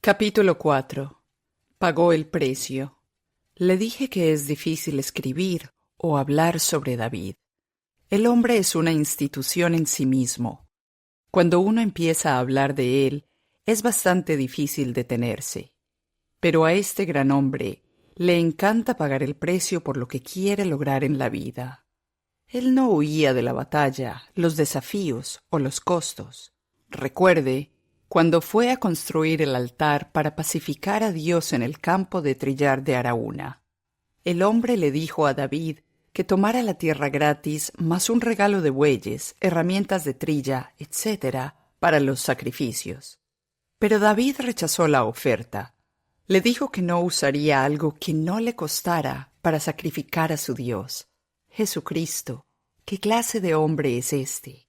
Capítulo 4. Pagó el precio. Le dije que es difícil escribir o hablar sobre David. El hombre es una institución en sí mismo. Cuando uno empieza a hablar de él, es bastante difícil detenerse. Pero a este gran hombre le encanta pagar el precio por lo que quiere lograr en la vida. Él no huía de la batalla, los desafíos o los costos. Recuerde, cuando fue a construir el altar para pacificar a Dios en el campo de trillar de Araúna, el hombre le dijo a David que tomara la tierra gratis más un regalo de bueyes, herramientas de trilla, etc., para los sacrificios. Pero David rechazó la oferta. Le dijo que no usaría algo que no le costara para sacrificar a su Dios. Jesucristo, ¿qué clase de hombre es este?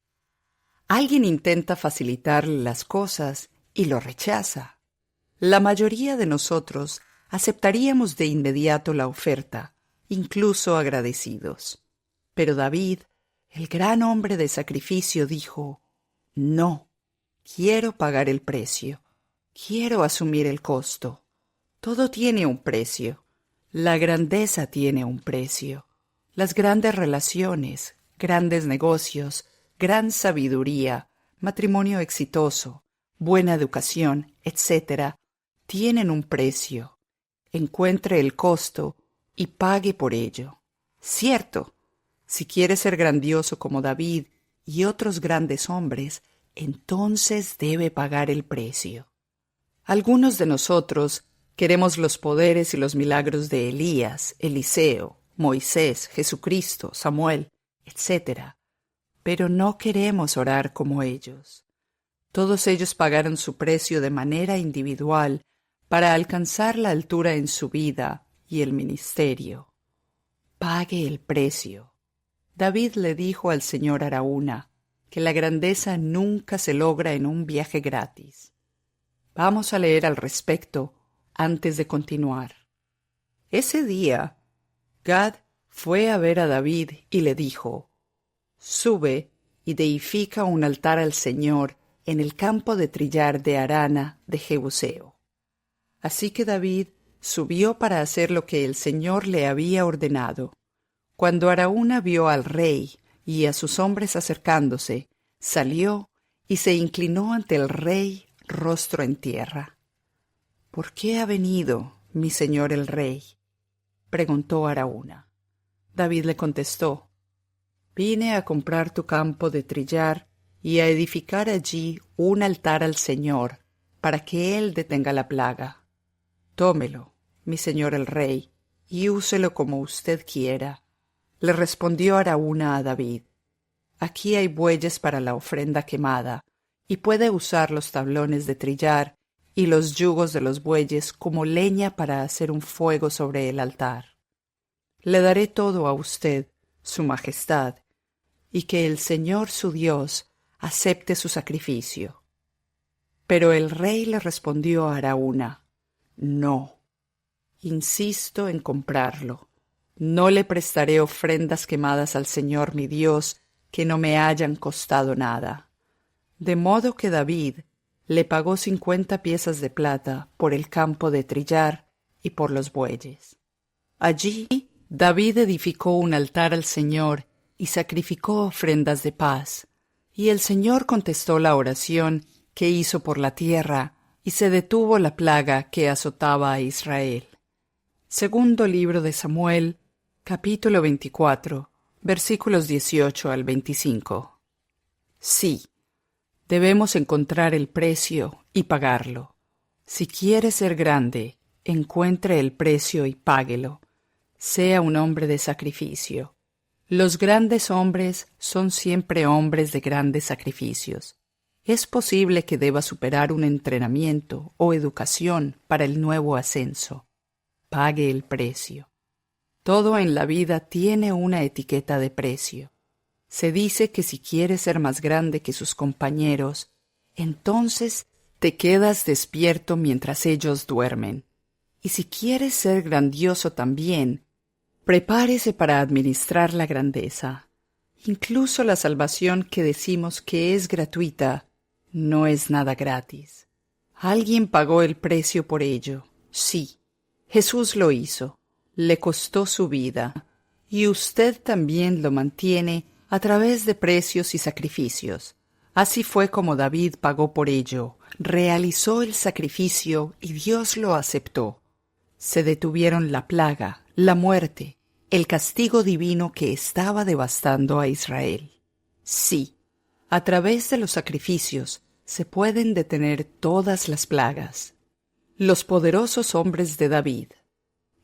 Alguien intenta facilitarle las cosas y lo rechaza. La mayoría de nosotros aceptaríamos de inmediato la oferta, incluso agradecidos. Pero David, el gran hombre de sacrificio, dijo: «No, quiero pagar el precio, quiero asumir el costo. Todo tiene un precio. La grandeza tiene un precio. Las grandes relaciones, grandes negocios, gran sabiduría, matrimonio exitoso, buena educación, etc., tienen un precio. Encuentre el costo y pague por ello. Cierto, si quiere ser grandioso como David y otros grandes hombres, entonces debe pagar el precio. Algunos de nosotros queremos los poderes y los milagros de Elías, Eliseo, Moisés, Jesucristo, Samuel, etc., pero no queremos orar como ellos. Todos ellos pagaron su precio de manera individual para alcanzar la altura en su vida y el ministerio. Pague el precio. David le dijo al señor Araúna que la grandeza nunca se logra en un viaje gratis. Vamos a leer al respecto antes de continuar. Ese día, Gad fue a ver a David y le dijo: «Sube y deifica un altar al Señor en el campo de trillar de Arana de Jebuseo». Así que David subió para hacer lo que el Señor le había ordenado. Cuando Araúna vio al rey y a sus hombres acercándose, salió y se inclinó ante el rey, rostro en tierra. «¿Por qué ha venido, mi señor el rey?», preguntó Araúna. David le contestó: «Vine a comprar tu campo de trillar y a edificar allí un altar al Señor, para que Él detenga la plaga. Tómelo, mi señor el rey, y úselo como usted quiera». Le respondió Araúna a David: «Aquí hay bueyes para la ofrenda quemada, y puede usar los tablones de trillar y los yugos de los bueyes como leña para hacer un fuego sobre el altar. Le daré todo a usted, su majestad, y que el Señor su Dios acepte su sacrificio». Pero el rey le respondió a Araúna: «No, insisto en comprarlo. No le prestaré ofrendas quemadas al Señor mi Dios que no me hayan costado nada». De modo que David le pagó 50 piezas de plata por el campo de trillar y por los bueyes. Allí David edificó un altar al Señor y sacrificó ofrendas de paz. Y el Señor contestó la oración que hizo por la tierra, y se detuvo la plaga que azotaba a Israel. Segundo libro de Samuel, capítulo 24, versículos 18 al 25. Sí, debemos encontrar el precio y pagarlo. Si quiere ser grande, encuentre el precio y páguelo. Sea un hombre de sacrificio. Los grandes hombres son siempre hombres de grandes sacrificios. Es posible que deba superar un entrenamiento o educación para el nuevo ascenso. Pague el precio. Todo en la vida tiene una etiqueta de precio. Se dice que si quieres ser más grande que sus compañeros, entonces te quedas despierto mientras ellos duermen. Y si quieres ser grandioso también, prepárese para administrar la grandeza. Incluso la salvación que decimos que es gratuita, no es nada gratis. Alguien pagó el precio por ello. Sí, Jesús lo hizo. Le costó su vida. Y usted también lo mantiene a través de precios y sacrificios. Así fue como David pagó por ello. Realizó el sacrificio y Dios lo aceptó. Se detuvieron la plaga, la muerte, el castigo divino que estaba devastando a Israel. Sí, a través de los sacrificios se pueden detener todas las plagas. Los poderosos hombres de David.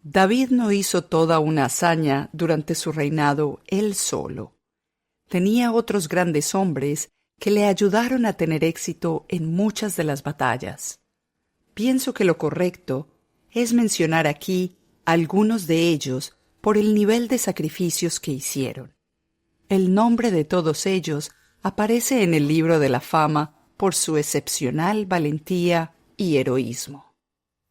David no hizo toda una hazaña durante su reinado él solo. Tenía otros grandes hombres que le ayudaron a tener éxito en muchas de las batallas. Pienso que lo correcto es mencionar aquí algunos de ellos por el nivel de sacrificios que hicieron. El nombre de todos ellos aparece en el libro de la fama por su excepcional valentía y heroísmo.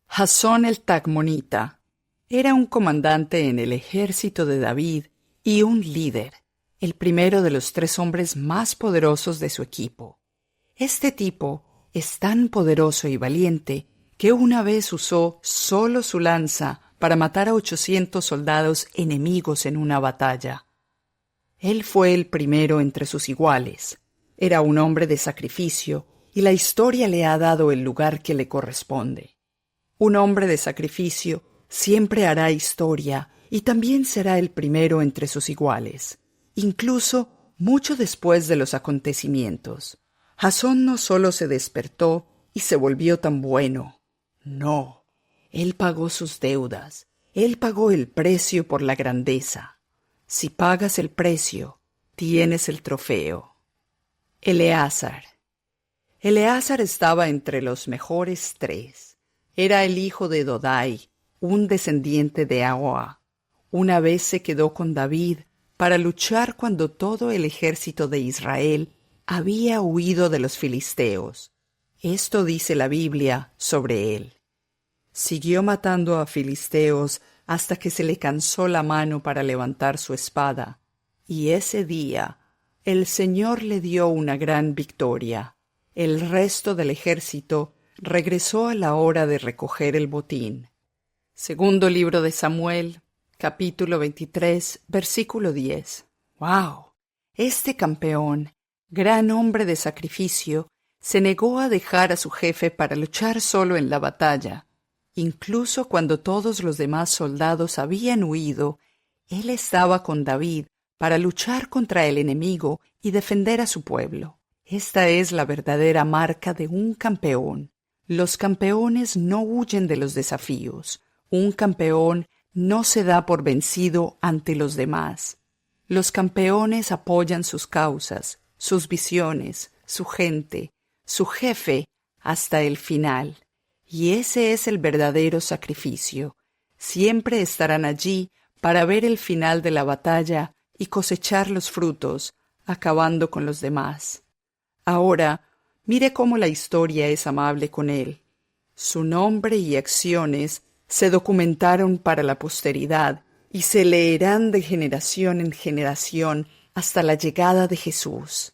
Jasón el Tacmonita era un comandante en el ejército de David y un líder, el primero de los 3 hombres más poderosos de su equipo. Este tipo es tan poderoso y valiente que una vez usó solo su lanza para matar a 800 soldados enemigos en una batalla. Él fue el primero entre sus iguales. Era un hombre de sacrificio y la historia le ha dado el lugar que le corresponde. Un hombre de sacrificio siempre hará historia y también será el primero entre sus iguales, incluso mucho después de los acontecimientos. Jasón no solo se despertó y se volvió tan bueno. No, él pagó sus deudas. Él pagó el precio por la grandeza. Si pagas el precio, tienes el trofeo. Eleazar. Eleazar estaba entre los mejores 3. Era el hijo de Dodai, un descendiente de Ahoa. Una vez se quedó con David para luchar cuando todo el ejército de Israel había huido de los filisteos. Esto dice la Biblia sobre él. Siguió matando a filisteos hasta que se le cansó la mano para levantar su espada, y ese día el Señor le dio una gran victoria. El resto del ejército regresó a la hora de recoger el botín. Segundo libro de Samuel, capítulo 23, versículo 10. ¡Wow! Este campeón, gran hombre de sacrificio, se negó a dejar a su jefe para luchar solo en la batalla. Incluso cuando todos los demás soldados habían huido, él estaba con David para luchar contra el enemigo y defender a su pueblo. Esta es la verdadera marca de un campeón. Los campeones no huyen de los desafíos. Un campeón no se da por vencido ante los demás. Los campeones apoyan sus causas, sus visiones, su gente, su jefe, hasta el final. Y ese es el verdadero sacrificio. Siempre estarán allí para ver el final de la batalla y cosechar los frutos, acabando con los demás. Ahora, mire cómo la historia es amable con él. Su nombre y acciones se documentaron para la posteridad y se leerán de generación en generación hasta la llegada de Jesús.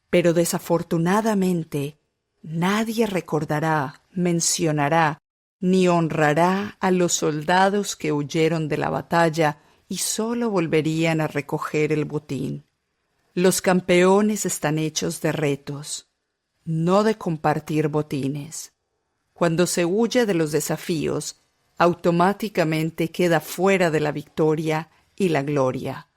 Pero desafortunadamente, nadie recordará, mencionará, ni honrará a los soldados que huyeron de la batalla y solo volverían a recoger el botín. Los campeones están hechos de retos, no de compartir botines. Cuando se huye de los desafíos, automáticamente queda fuera de la victoria y la gloria.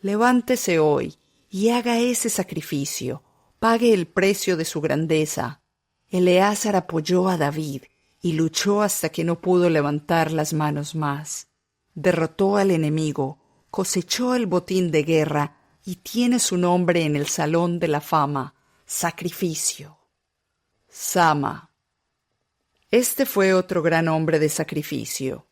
Levántese hoy y haga ese sacrificio, pague el precio de su grandeza. Eleazar apoyó a David y luchó hasta que no pudo levantar las manos más. Derrotó al enemigo, cosechó el botín de guerra y tiene su nombre en el Salón de la Fama. Sacrificio. Sama. Este fue otro gran hombre de sacrificio.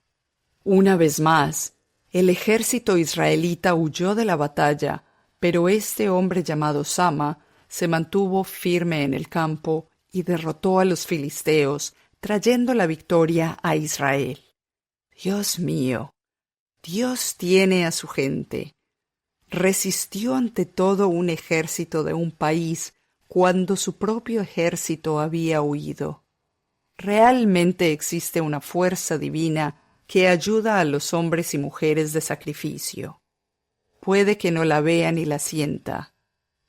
Una vez más, el ejército israelita huyó de la batalla, pero este hombre llamado Sama se mantuvo firme en el campo y derrotó a los filisteos, trayendo la victoria a Israel. Dios mío, Dios tiene a su gente. Resistió ante todo un ejército de un país cuando su propio ejército había huido. Realmente existe una fuerza divina que ayuda a los hombres y mujeres de sacrificio. Puede que no la vea ni la sienta,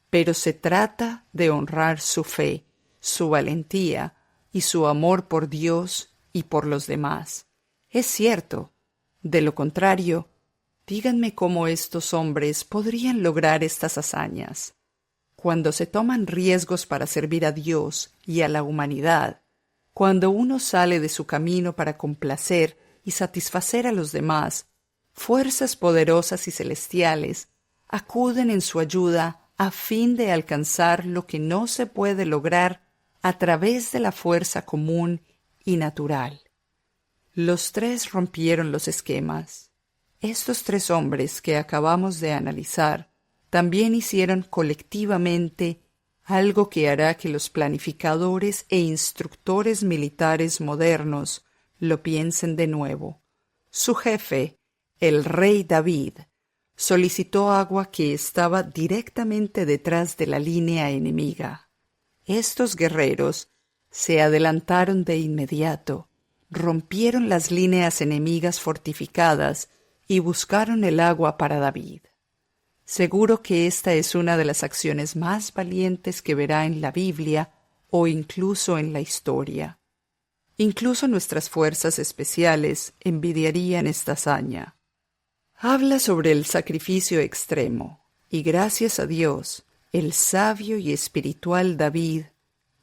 pero se trata de honrar su fe, su valentía y su amor por Dios y por los demás. Es cierto. De lo contrario, díganme cómo estos hombres podrían lograr estas hazañas. Cuando se toman riesgos para servir a Dios y a la humanidad, cuando uno sale de su camino para complacer y satisfacer a los demás, fuerzas poderosas y celestiales acuden en su ayuda a fin de alcanzar lo que no se puede lograr a través de la fuerza común y natural. Los tres rompieron los esquemas. Estos tres hombres que acabamos de analizar también hicieron colectivamente algo que hará que los planificadores e instructores militares modernos lo piensen de nuevo. Su jefe, el rey David, solicitó agua que estaba directamente detrás de la línea enemiga. Estos guerreros se adelantaron de inmediato, rompieron las líneas enemigas fortificadas y buscaron el agua para David. Seguro que esta es una de las acciones más valientes que verá en la Biblia o incluso en la historia. Incluso nuestras fuerzas especiales envidiarían esta hazaña. Habla sobre el sacrificio extremo, y gracias a Dios, el sabio y espiritual David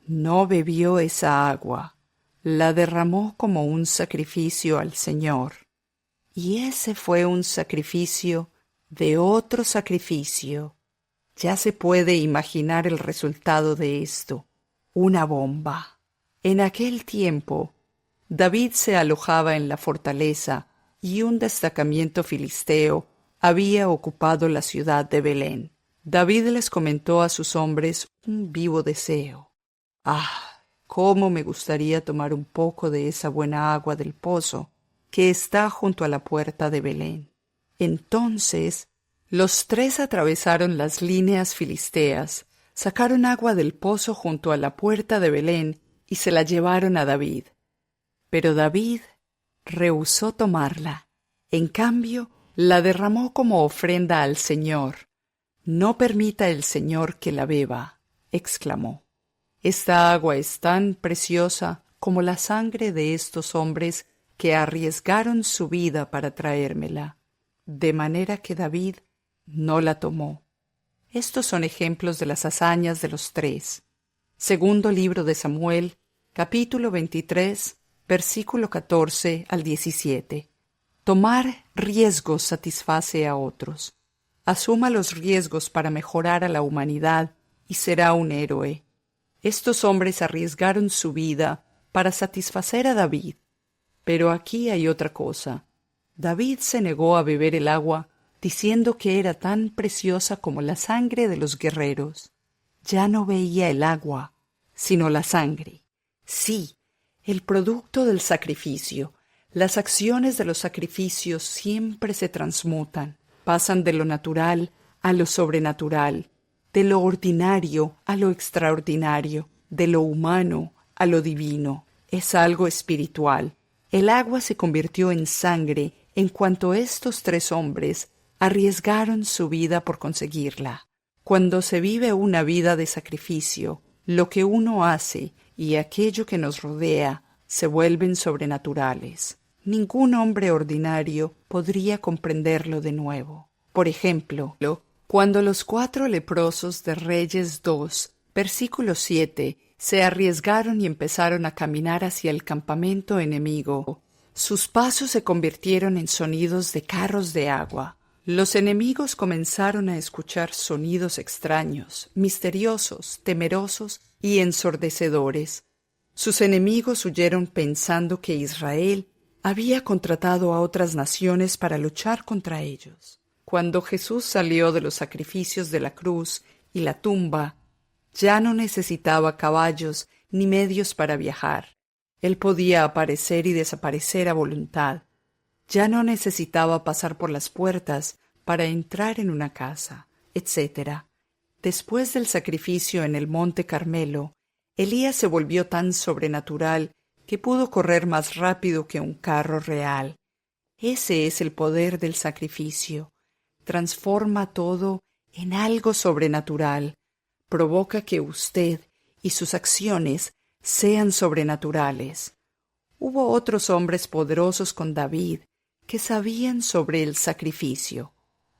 no bebió esa agua, la derramó como un sacrificio al Señor. Y ese fue un sacrificio de otro sacrificio. Ya se puede imaginar el resultado de esto, una bomba. En aquel tiempo, David se alojaba en la fortaleza y un destacamento filisteo había ocupado la ciudad de Belén. David les comentó a sus hombres un vivo deseo. ¡Ah! ¡Cómo me gustaría tomar un poco de esa buena agua del pozo que está junto a la puerta de Belén! Entonces, los tres atravesaron las líneas filisteas, sacaron agua del pozo junto a la puerta de Belén y se la llevaron a David. Pero David rehusó tomarla. En cambio, la derramó como ofrenda al Señor. «No permita el Señor que la beba», exclamó. «Esta agua es tan preciosa como la sangre de estos hombres que arriesgaron su vida para traérmela». De manera que David no la tomó. Estos son ejemplos de las hazañas de los tres. Segundo libro de Samuel, capítulo 23, versículo 14 al 17. Tomar riesgos satisface a otros. Asuma los riesgos para mejorar a la humanidad y será un héroe. Estos hombres arriesgaron su vida para satisfacer a David. Pero aquí hay otra cosa. David se negó a beber el agua, diciendo que era tan preciosa como la sangre de los guerreros. Ya no veía el agua, sino la sangre. Sí, el producto del sacrificio. Las acciones de los sacrificios siempre se transmutan, pasan de lo natural a lo sobrenatural, de lo ordinario a lo extraordinario, de lo humano a lo divino. Es algo espiritual. El agua se convirtió en sangre en cuanto estos tres hombres arriesgaron su vida por conseguirla. Cuando se vive una vida de sacrificio, lo que uno hace y aquello que nos rodea se vuelven sobrenaturales. Ningún hombre ordinario podría comprenderlo de nuevo. Por ejemplo, cuando los 4 leprosos de Reyes 2, versículo 7, se arriesgaron y empezaron a caminar hacia el campamento enemigo, sus pasos se convirtieron en sonidos de carros de agua. Los enemigos comenzaron a escuchar sonidos extraños, misteriosos, temerosos y ensordecedores. Sus enemigos huyeron pensando que Israel había contratado a otras naciones para luchar contra ellos. Cuando Jesús salió de los sacrificios de la cruz y la tumba, ya no necesitaba caballos ni medios para viajar. Él podía aparecer y desaparecer a voluntad. Ya no necesitaba pasar por las puertas para entrar en una casa, etc. Después del sacrificio en el Monte Carmelo, Elías se volvió tan sobrenatural que pudo correr más rápido que un carro real. Ese es el poder del sacrificio. Transforma todo en algo sobrenatural. Provoca que usted y sus acciones sean sobrenaturales. Hubo otros hombres poderosos con David que sabían sobre el sacrificio.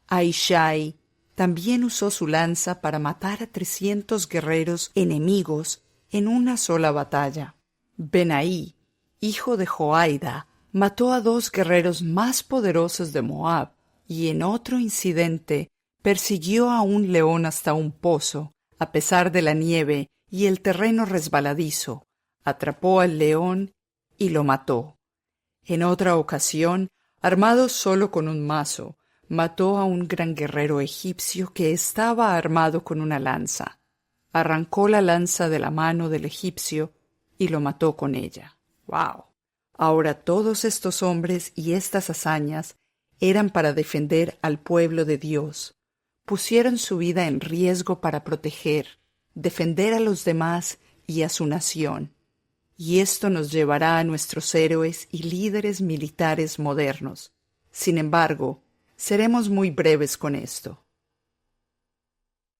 Aishai también usó su lanza para matar a 300 guerreros enemigos en una sola batalla. Benaí, hijo de Joaida, mató a 2 guerreros más poderosos de Moab, y en otro incidente persiguió a un león hasta un pozo, a pesar de la nieve y el terreno resbaladizo. Atrapó al león y lo mató. En otra ocasión, armado solo con un mazo, mató a un gran guerrero egipcio que estaba armado con una lanza. Arrancó la lanza de la mano del egipcio y lo mató con ella. ¡Wow! Ahora todos estos hombres y estas hazañas eran para defender al pueblo de Dios. Pusieron su vida en riesgo para proteger, defender a los demás y a su nación. Y esto nos llevará a nuestros héroes y líderes militares modernos. Sin embargo, seremos muy breves con esto.